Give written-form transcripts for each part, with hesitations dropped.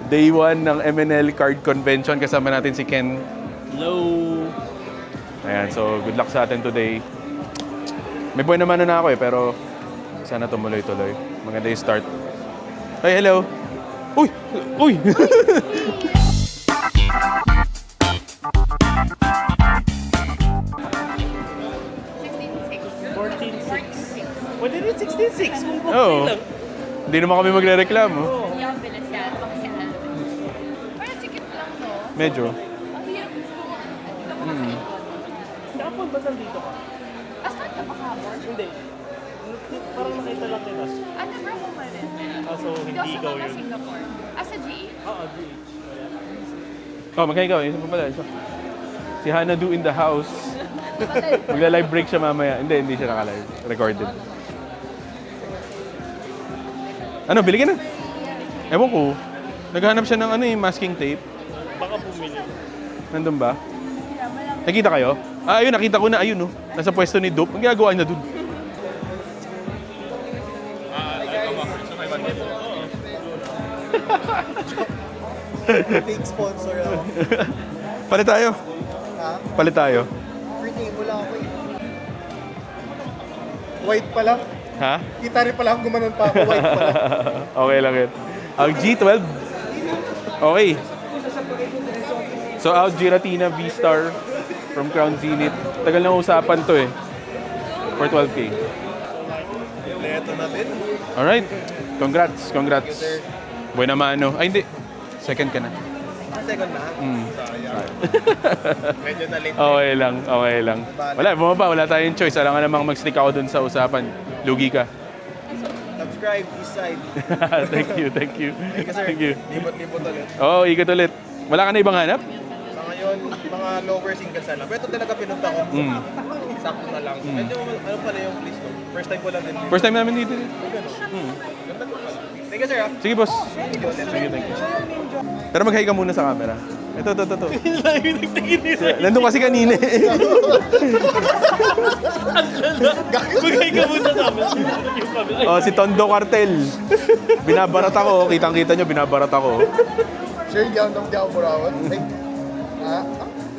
Day 1 ng MNL Card Convention. Kasama natin si Ken. Hello! Ayan, so good luck sa atin today. May buwan naman na ako pero sana tumuloy-tuloy. Maganda yung start. Hey, hello! Uy! Uy! Pwede rin 16.6 kung Oo. okay lang. Hindi naman kami magre-reklamo. Yung bilis yan. Parang sikip lang, no? Medyo. Ang hirap mo. Kapon ba nandito ka? Asan ka ba habon? Hindi. Parang nakita lang kita. Ano bro mo man rin? So hindi ikaw yun. Singapore. Sa GE? Oo, G. Oh, magkaya ikaw. Isa pa pala. Isa. Si Hana Do in the house. Magla-live break siya mamaya. Hindi siya naka-live. Recorded. Ano, bili ka na? Ewan ko. Naghanap siya ng masking tape. Baka bumili. Nandun ba? Nakita kayo? Ah, ayun, nakita ko na. Ayun, no. Nasa pwesto ni Dope. Ang ginagawa niya dun. Fake sponsor ako. Palit tayo. Ha? Palit tayo. Free table lang ako eh. White pa lang. Ha? Kita rin pala akong gumanon pa ako. White pa lang. Okay lang yun. Ang G12. Okay. So, out Giratina V-Star from Crown Zenith. Tagal na usapan to eh. For 12K. Leto natin. Alright. Congrats. Buena mano. Ay, hindi. Second ka na. Second na. Sayang. Medyo na late. Okay lang. Wala, bumaba. Wala tayong choice. Alam nga namang mag-stick ako dun sa usapan. Lugi ka. Subscribe, east side. Thank you. Thank you, sir. Thank you. Libot-libot ulit. Oo, ikot ulit. Wala ka na ibang hanap? Sa ngayon, mga lower singles na lang. Pero ito talaga pinunta ko. Sakto na lang. Medyo ano pala yung place ko. First time ko lang din. First time namin dito. Ganda ko pala. Thank you, sir. Sige, boss. Sige, thank you. Pero mag-hi ka muna sa camera. Ito. Lagi nagtingin nila. Nandun kasi kanina eh. Magay ka muna sa amin. Yung kami. Ay, Oh, si Tondo Cartel. Binabarat ako. Kitang-kita nyo, binabarat ako. Sure, hindi ako burawan.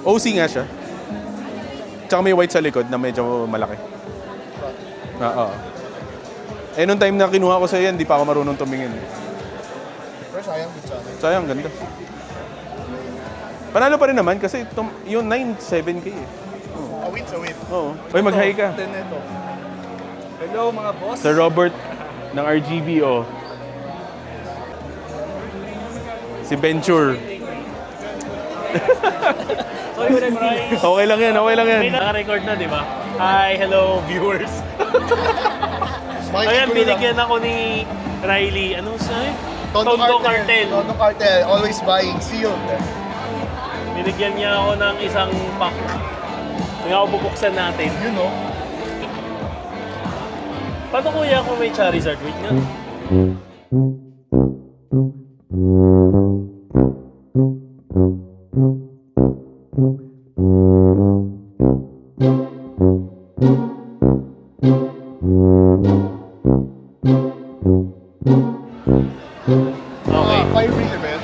OC nga siya. Tsaka may white sa likod na medyo malaki. Oo. Eh, nung time na kinuha ko sa yan, di pa ako marunong tumingin. Pero sayang din sa akin. Sayang, ganda. Panalo pa rin naman kasi yung 9, 7K eh. Awit. Oo. Uy, mag-hi ka. Hello mga boss. Sir Robert ng RGB, oh. Si Venture. sorry, Bryce. Okay lang yan. May naka-record na, di ba? Hi, hello, viewers. Ayan, binigyan ako ni Riley. Anong sabi? Tondo Cartel. Tondo Cartel. Always buying. Sealed. Binigyan niya ako ng isang pack. Kaya ako bubuksan natin. You know. Paano kuya kung may Charizard? Wait nga. Okay. Fire Ring event.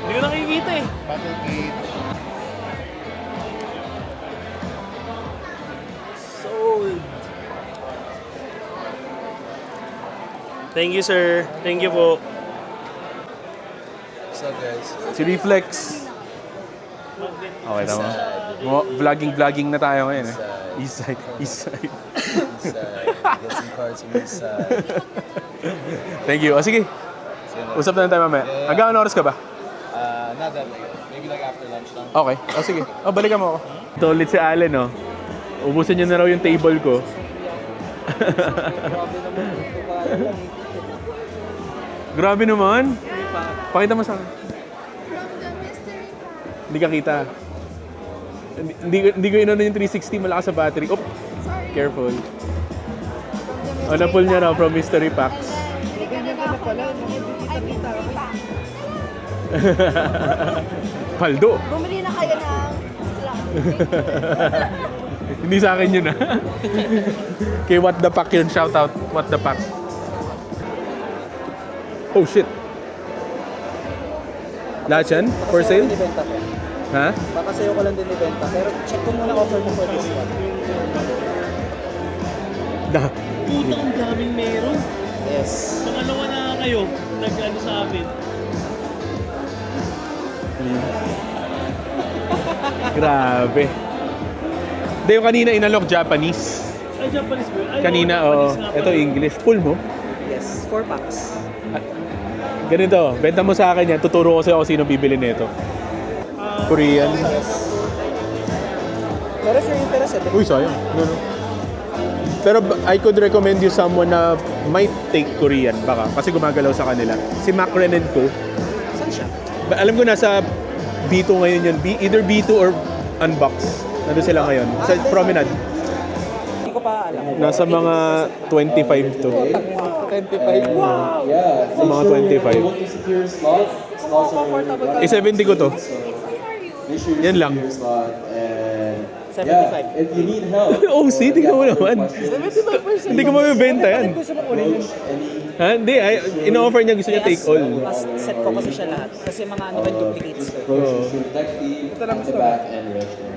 Hindi ko nakikita eh. Battle Gate. Sold. Thank you, sir. Thank you po. What's up, guys? Si Reflex. Okay, tama. Vlogging na tayo ngayon eh. East side. Get some cards from this side. Thank you. O sige. Usap na lang tayo mamaya. Hanggang ano oras ka ba? Not that late. Maybe like after lunch lang. Okay. O sige. O, balikan mo ako. Ito ulit si Allen, no? Ubusin niyo na raw yung table ko. Grabe naman. Pakita mo sa akin. Hindi ka kita. Hindi ko inano yung 360, malakas sa battery. Oh, careful. O, na-pull niya raw from Mystery Packs. Paldo. Bumili na kayo ng slot. Hindi sa akin yun ah. Kay What the Pack yun. Shout out. What the Pack. Oh shit. Lahat yan? For Sa'yo sale? ko ibenta ko. Ha? Baka sa'yo ko lang din ibenta. Pero check ko muna offer mo for this one. Putang ang daming meron. Yes. Pangalawa na kayo, nag-ano sa amin. Grabe. Hindi, yung kanina inalok Japanese. Ay, Japanese ba? Ay, Kanina, Japanese nga ito pala. English. Full mo? Yes. 4 packs. Ganito, benta mo sa akin yan. Tuturo ko sa'yo kung sino bibili nito. Korean. Pero if you're interested, Uy, sayang. No. Pero I could recommend you someone na might take Korean baka kasi gumagalaw sa kanila. Si Macren & Co. saan siya? Alam ko nasa B2 ngayon yun. Either B2 or Unbox. Nandun sila ngayon. Sa Promenade. Hindi ko pa alam. Nasa mga 25 to. 25. Wow! Mga 25. Eh, 70 ko to. Yan lang. 75. If you need help, OC, tingnan mo naman. 75%. Hindi ko mabibenta yan. Gusto mo kunin yun? Ha? Hindi, in-offer niya gusto niya take all. Mas set ko kasi siya lahat. Kasi mga ano ba duplicates ko. approaches to the tech team at the back and restroom.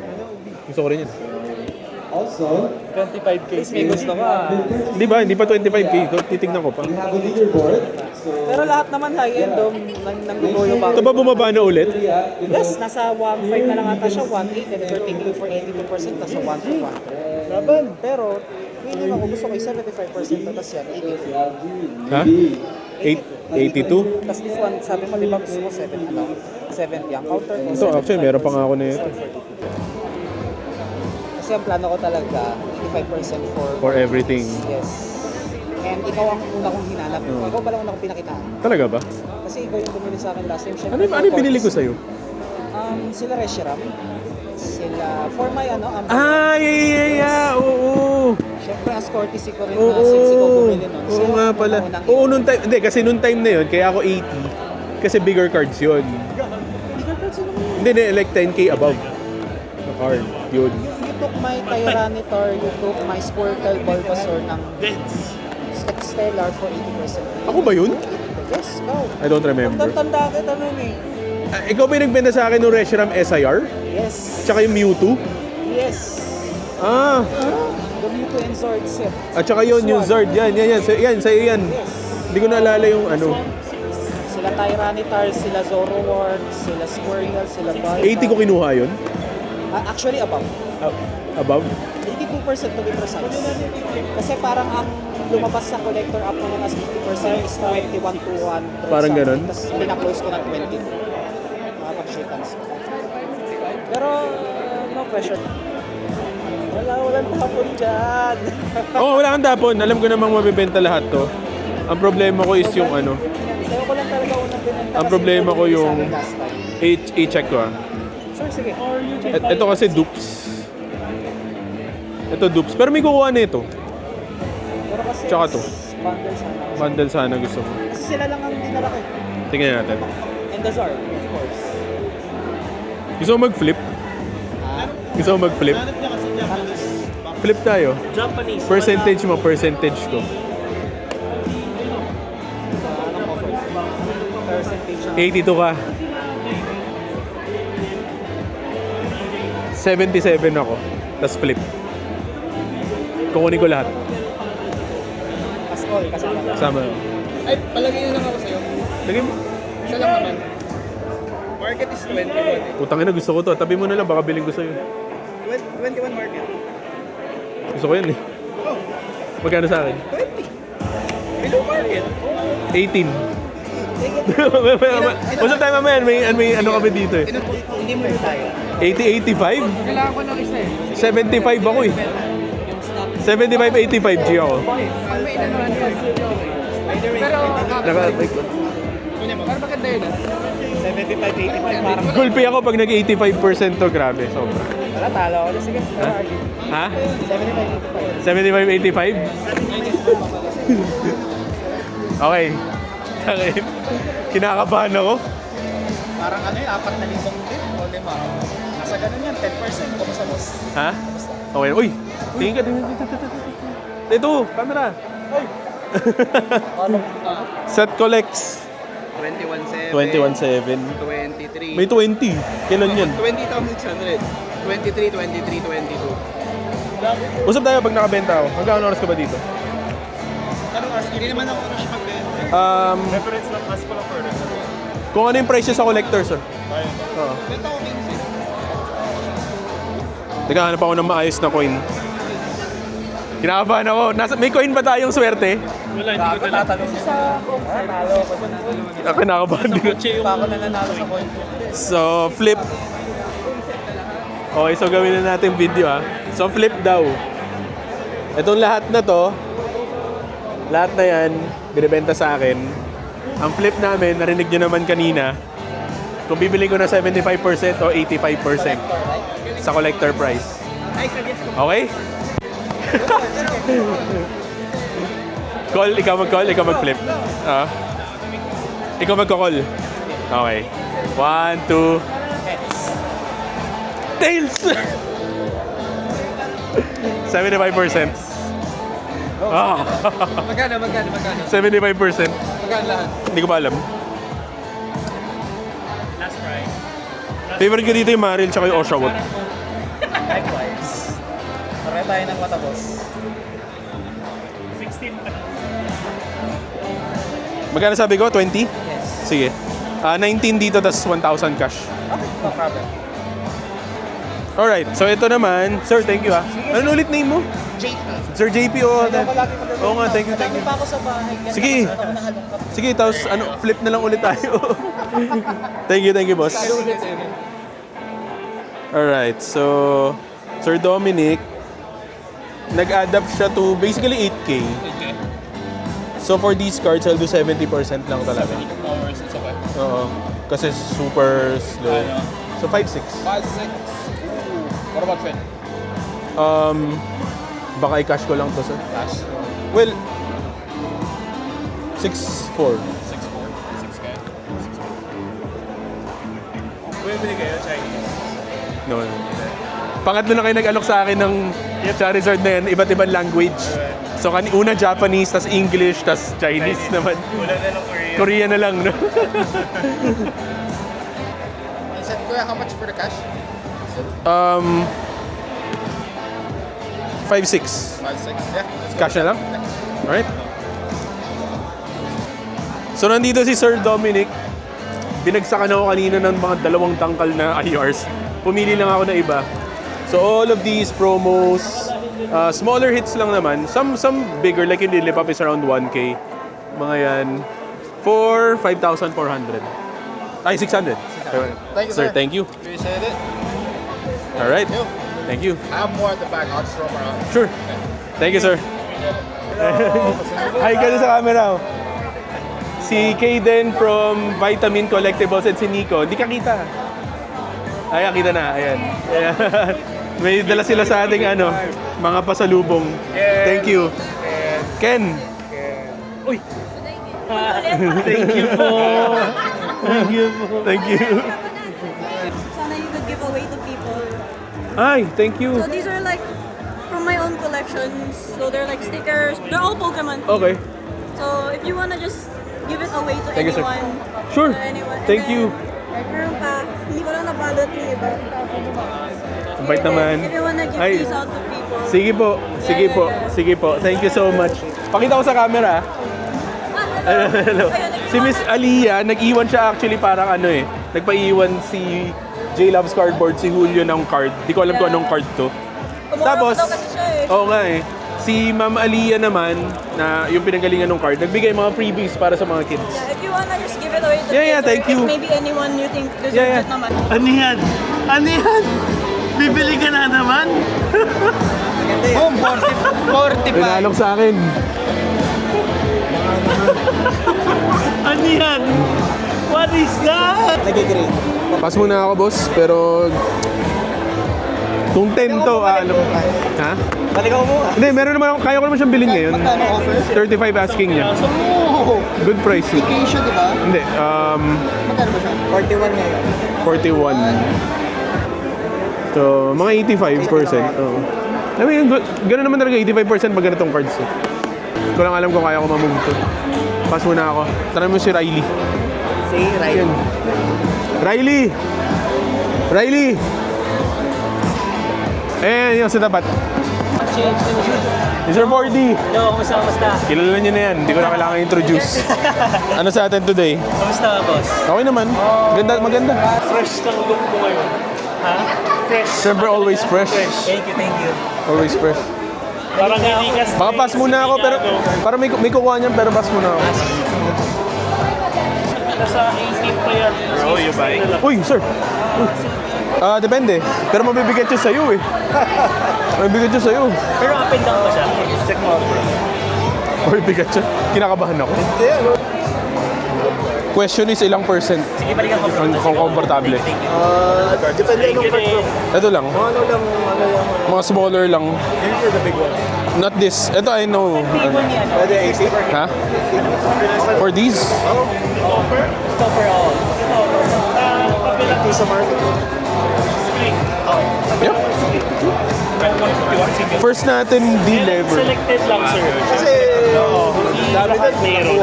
Gusto ko rin yan. Also, 25k. May gusto ka. Di ba? Hindi pa 25k. Titignan ko pa. we have a leaderboard. So, Pero lahat naman high-end nang-gugoyo pa. Ito ba bumaba na ulit? Yes, nasa 1.5 na lang ata siya, 1.8 and we're taking for 82%, nasa 1 to 1. Pero, feeling ako gusto ko yung 75% na tas yan, 82. Ha? 82? Tas this one, sabi mo, di ba gusto mo 70 ang counter ko. Ito, actually, meron pa nga ako na ito. Kasi ang plano ko talaga, 85% For everything. Yes. And ikaw ang una kong hinanap. Ikaw pala una kong pinakitaan. Talaga ba? Kasi ikaw yung bumili sa akin last time. Syempre, Ano yung binili ko sa'yo? Sila Reshiram. Sila, for my Ah, yeah. Oo. syempre as courtesy ko rin Oo, na since ikaw bumili nun. oo Sila nga ang pala. unang- Oo, nung time, hindi, kasi nung time na yun, kaya ako 80. Kasi bigger cards yun. Hindi, like 10k above. Na card, yun. You took my Tyranitar, you took my Squirtle Bulbasaur ng Stellar for 80%. Ako ba yun? Yes, ikaw. I don't remember. Tanda kita nun eh. Ikaw ba yung nagbenta sa akin ng Reshiram SIR? Yes. Tsaka yung Mewtwo? Yes. Ah, The Mewtwo and Zord set. at tsaka yun, yung Zard. Yan. Sa'yo yan. Hindi ko naalala yung ano. Sila Tyranitar, sila Zoroark, sila Squirtle, sila Bulbasaur. 80 ko kinuha yun? Actually, above. Above? 82% to be precise. Kasi parang ang lumabas sa collector app naman as 50% is 21 to 100. Parang ganun? Tapos pinaklose ko na 20. Makapag-shake hands ko. Pero, no pressure. Walang tapon dyan. Oo, wala kang tapon. Alam ko namang mabibenta lahat to. Ang problema ko is yung ano. Sa'yo ko lang talaga unang binenta. Ang kasi problema ko bumili sa yung akin last time. i-check ko ah. Sure, sige. Ito kasi dupes. Ito dupes. Pero may kukuha na ito. Pero kasi Tsaka to. bundle sana. Bundle sana gusto ko. Kasi sila lang ang dinala ko. Tingnan natin. And the Zord, of course. Gusto mo mag-flip? Gusto mo mag-flip? Flip tayo. Japanese. Percentage mo, percentage ko. Anong offer? Percentage na. 82 ka. 77 ako. Tapos flip. Kukunin ko lahat. As all, kasama ka. Sama. Ay, palagay na lang ako sa'yo. Lagay mo. Isa lang naman. Market is 21 eh. Putang ina, gusto ko to. Tabi mo na lang, baka biling ko sa'yo. 21 market. Gusto ko yan eh. Oh, Magkano sa akin? 20. Below market. 18. Usap tayo mamaya, may ano kami dito eh. Hindi mo tayo. 80-85? Kailangan ko ng isa eh. 75 ako eh. 75-85 G ako. May inanuhan ko. Pero, Naka-like ko. pero maganda yun ah. 75-85 parang. Gulpi ako pag nag-85% to, grabe, sobra. Wala, talo ako. Sige, Ha? 75-85. 75-85? Okay. Okay. Kinakabahan ako. Parang ano yun, 4,000 din o 5. Nasa ganun yan, 10%. Kumusta mo? Ha? Okay. Uy! Tingin ka. Ito, camera. Set collects. 21.7. 21.7. 23. May 20. Kailan yan? 20,600. 23, 23, 22. Usap tayo pag nakabenta ako. Hanggang oras ka ba dito? Anong ask? Hindi naman ako rush magbenta. Reference lang, ask ko lang for reference. Kung ano yung price niya sa collector, sir. Ayun. Oo. Benta ko 15. Teka, hanap ako ng maayos na coin. Kinakabahan ako. May coin ba tayong swerte? Wala, hindi ko dala. Kinakabahan din. Kotse yung... Ako nananalo sa coin. So, flip. Okay, so gawin na natin video So, flip daw. Itong lahat na to, lahat na yan, binibenta sa akin. Ang flip namin, narinig nyo naman kanina, kung bibili ko na 75% o 85% sa collector price. Okay? Call, ikaw mag-call, ikaw mag-flip. Ikaw magko-call. Okay. 1, 2, tails! 75%. Ah. Magkano? 75%. Magkano lahat? Hindi ko pa alam. Last price. Favorite ko dito yung Maril tsaka yung Oshawott. Likewise. Pareho tayo ng mata, boss. 16. Magkano sabi ko? 20? Yes. Sige. 19 dito, tas 1,000 cash. Okay, no problem. Alright, so ito naman. Sir, thank you Ano ulit name mo? JP. Sir JP, oh. Hindi ako lagi mag-review. Oo nga, thank you. Madami pa ako sa bahay. Kaya Sige. ako nahalungkat. Sige, tapos flip na lang ulit tayo. Thank you, boss. Alright, so Sir Dominic, nag-adapt siya to basically 8K. So for these cards, I'll do 70% lang talaga. Hours, it's okay. Oo. Kasi super slow. So 5.6. 5, 6. What about Trent? Baka i-cash ko lang to, sir. Cash. Well, 6.4. 6, 4. 6 ka. Bumibili kayo, Chinese. No. Pangatlo na kayo nag-alok sa akin ng Charizard na yan, iba't ibang language. So, una Japanese, tas English, tas Chinese naman. Wala na lang Korea. Korean na lang, no? I said, Kuya, how much for the cash? 5.6. 5, 6. Yeah. Cash na lang? Alright. So, nandito si Sir Dominic. Binagsakan ako kanina ng mga 2 tangkal na IRs. Pumili lang ako na iba. So, all of these promos, smaller hits lang naman. Some bigger, like yung Lilipop is around 1K. Mga yan. For 5,400. Ay, 600. Thank you, Sir, sir. thank you. Appreciate it. Alright. Thank you. I have more at the back. I'll just roam around. Sure. Thank you, sir. Hi, ka sa camera. Si Kaden from Vitamin Collectibles at si Nico. Hindi ka kita. Ayan, kita na. Ayan. Ayan. May dala sila sa ating mga pasalubong. Thank you. Ken. Uy. Thank you po. Thank you po. Thank you. Sana you could give away to people. Ay, thank you. So these are like from my own collections. So they're like stickers. They're all Pokemon. Okay. So if you wanna just give it away to Thank you, sir. anyone. Sure. To anyone. And Thank then, you. Meron pa. Hindi ko lang nabalot yung iba. Ang bait naman. If you wanna give Ay. these out to people. Sige po. Sige Yeah, po. yeah, yeah. Sige po. Thank you so much. Pakita ko sa camera. Hello. Si Miss Aliyah, nag-iwan siya actually parang nagpa-iwan si J Loves Cardboard, si Julio ng card. Di ko alam kung anong card to. Tomorrow daw kasi siya eh. Oo nga eh. Si Ma'am Aliyah naman, na yung pinanggalingan ng card, nagbigay mga freebies para sa mga kids. Yeah, if you wanna just give it away to Yeah, kids, thank or you. if maybe anyone you think deserves Yeah. it naman. Ano yan? Ano yan? Bibili ka na naman? Boom, 45. Pinalok sa akin. Ano yan? What is that? Nag-grade. Pass muna ako, boss, pero kung 10 to, alam mo. Ha? Baligaw mo. Hindi, meron naman ako, kaya ko naman siyang bilhin ngayon. Magkano offer? 35 asking niya. Oh! Good price. Vacation, di ba? Hindi, Magkano ba siya? 41 ngayon. 41. So, mga 85%. Oo. I mean, gano'n naman talaga 85% pag ganitong cards. Ko lang alam kung kaya ko mamove to. Pass muna ako. Tara mo si Riley. Si Ryan. Riley! Riley! Yun sa tapat. Mr. 4D! Yo, kamusta? Kilala niyo na yan, hindi ko na kailangan introduce. Ano sa atin today? Kamusta, boss? Okay naman. Maganda. Fresh ng look mo ngayon. Ha? Fresh. Siyempre, always fresh. Thank you. Always fresh. Parang hindi ka... Baka pass muna ako, pero para may kukuha niyan, pero pass muna ako. Nasa 18 pa yan. Bro, you buying? Uy, sir! Depende. Pero mabibigat yun sa'yo eh. Mabibigat yun sa'yo. Pero up and down pa siya. Check mo. Mabibigat siya. Kinakabahan ako. Question is ilang percent Sige, balikan ko. kung komportable. Depende nung part mo. Ito lang. Ano lang, ano yung... Mga smaller lang. Here's the big one. Not this. Ito I know. Pwede 80? Ha? For these? Stopper all. Ito sa market. Yep. First natin, D-lever. Selected lang, sir. Kasi... Dami na Meron.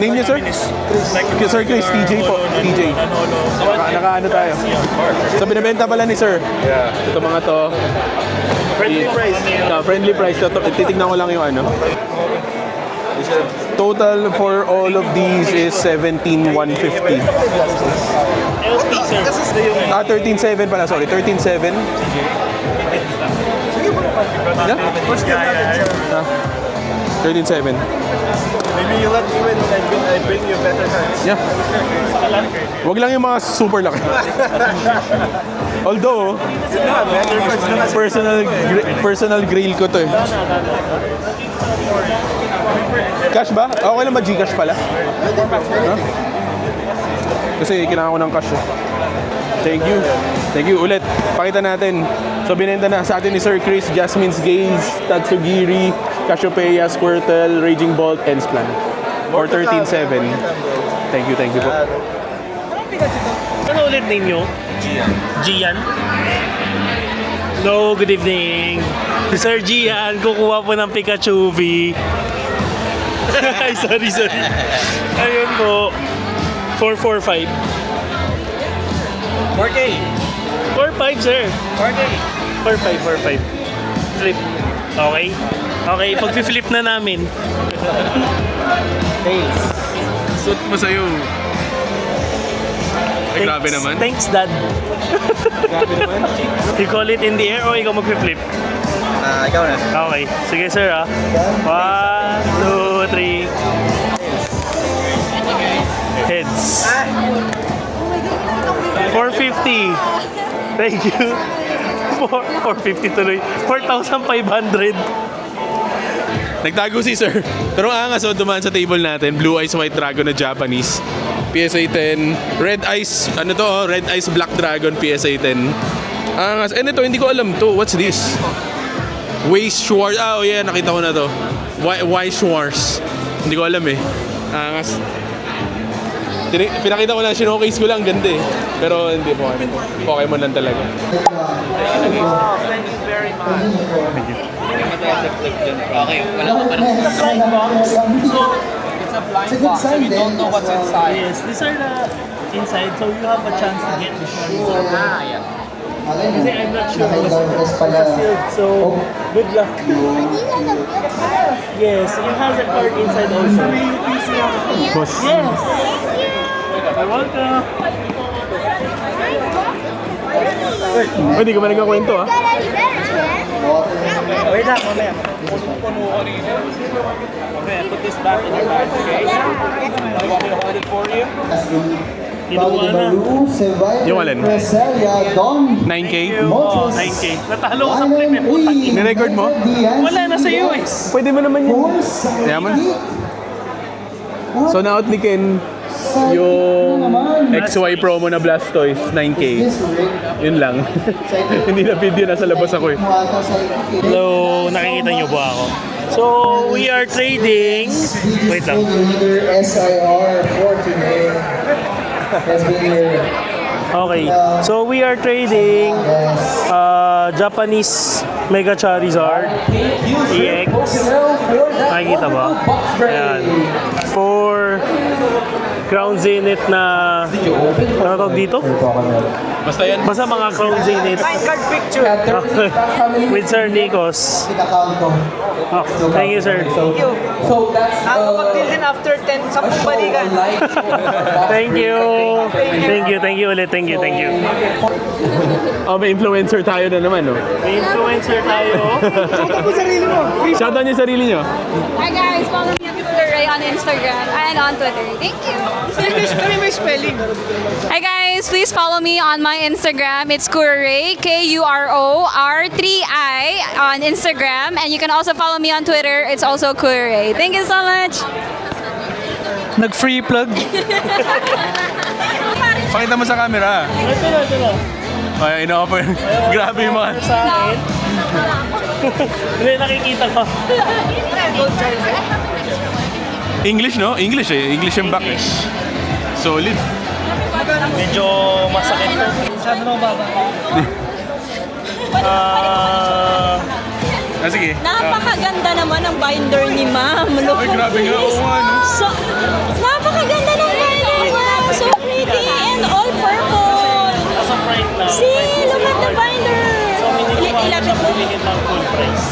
Name niyo, sir? Sir Chris, TJ po. TJ. Naka-ano tayo. So, binibenta pala ni sir. Yeah. Ito mga to. Friendly price. Friendly price. Titignan ko lang yung ano. Total for all of these is 17,150. LP, sir. 13,700 pala, sorry. 13,700. Yeah? First game natin, sir. 13,700. Maybe you let me win and I bring you better cards. Yeah. Wag lang yung mga super laki. Although, Better cards naman. personal grail ko to eh. Cash ba? Okay lang ba Gcash pala? Huh? Kasi kailangan ko ng cash eh. Thank you. Thank you ulit. Pakita natin. So binenta na sa atin ni Sir Chris, Jasmine's Gaze, Tatsugiri, Cassiopeia, Squirtle, Raging Bolt, and Splan. For 13,700. Thank you po. Ano ulit name nyo? Gian. Hello, good evening. Si Sir Gian, kukuha po ng Pikachu V. Ay, sorry. Ayun po. 445. 4K. 45, sir. 4K. 45. Flip. Okay? Okay, pag-flip na namin. Tails. Suit mo sa'yo. Ay, grabe naman. Thanks, Dad. Grabe naman. You call it in the air o ikaw mag-flip? Ikaw na. Okay. Sige, sir, ah. 1, 2, 3. Heads. 450. Thank you. 450 tuloy. 4,500. Nagtago si sir. Pero angas o dumaan sa table natin. Blue Eyes White Dragon na Japanese. PSA 10. Red Eyes, ano to? Red Eyes Black Dragon PSA 10. Angas. Ito, hindi ko alam to. What's this? Weiss Schwartz. Oh yeah, nakita ko na to. Weiss Schwartz. Hindi ko alam eh. Angas. Pinakita ko lang, sinokase ko lang, ganda eh. Pero hindi po. Pokemon lang talaga. Okay, wala ka pa rin. It's a blind box. It's a blind box, so we don't know what's inside. Yes, these are the inside, so you have a chance to get the shiny. Ah, yeah. Kasi I'm not sure what's sealed, so good luck. Yes, it has a card inside also. Boss. Yes! You're welcome. Hindi ka ba nagkakwento ah? Wait lang, mamaya. Okay, put this back in your bag, okay? You want me to hold it for you? Kinuha na. Yung alin? 9K? Oh, 9K. Natalo ko sa flip eh, putang ina. Ni-record mo? Wala na sa iyo eh. Pwede mo naman yun. Yaman. So na-out ni Ken yung XY promo na Blastoise, 9K. Yun lang. Hindi na video, nasa labas ako eh. Hello, nakikita niyo ba ako? So, we are trading. Wait lang. SIR 14A has been here. Okay. So, we are trading Japanese Mega Charizard EX. Nakikita ba? Ayan. For Crown Zenith na... Ano tawag dito? Basta yan. Basta mga Crown Zenith. Card picture. With Sir Nikos. Oh, thank you, sir. Thank you. Nakakapag-deal din after 10 sa balikan. Thank you. Thank you ulit. Thank you. Oh, may influencer tayo na naman, no? May influencer tayo. Shoutout niyo sarili niyo. Hi guys, follow me at Kuray on Instagram and on Twitter. Thank you. Kami may spelling. Hi guys, please follow me on my Instagram. It's Kuray, Kuror3I on Instagram. And you can also follow me on Twitter. It's also Kuray. Thank you so much. Nag-free plug. Pakita mo sa camera. Ito na. Ay, ino-offer. Grabe yung mga... Sa akin. Hindi, nakikita ko. English, no? English eh. English yung back eh. Solid. Medyo masakit na. Sabi mo baba. Sige. Napakaganda naman ng binder ni ma'am. Look Ay, at grabe nga. this. Oo nga, no? So, napakaganda ng binder, ma'am. So pretty and all purple. As of right now. See, look at the binder. Ilapit mo. Bumingin ng full price.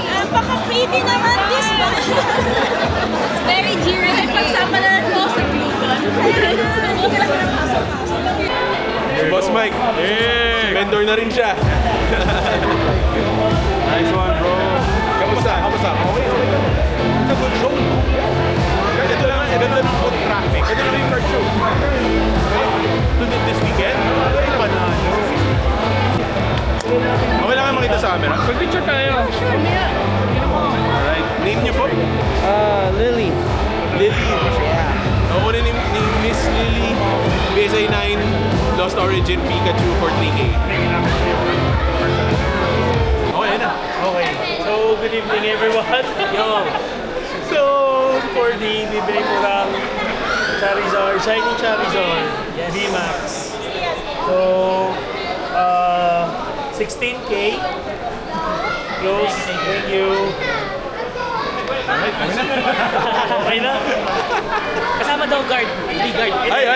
Napaka-pretty naman this binder. Very G-rated. Pagsama na lang po sa Boss Mike. Vendor na rin siya. Nice one, bro. Kamusta? Okay. It's a good show. Ito lang foot traffic. Ito lang yung card show. Tunod this weekend? Okay lang kayo makita sa camera. Pag-picture tayo. Alright. Name niyo po? Lily. Lily. Ako na ni Miss Lily, PSI 9, Lost Origin, Pikachu for 3K. Okay na. Okay. So, good evening everyone. Yo. So, for the bibigay ko ng Charizard, Shiny Charizard, VMAX. So, 16K. Close. Thank you. Okay na? Kasama daw guard. Hindi guard. Ay!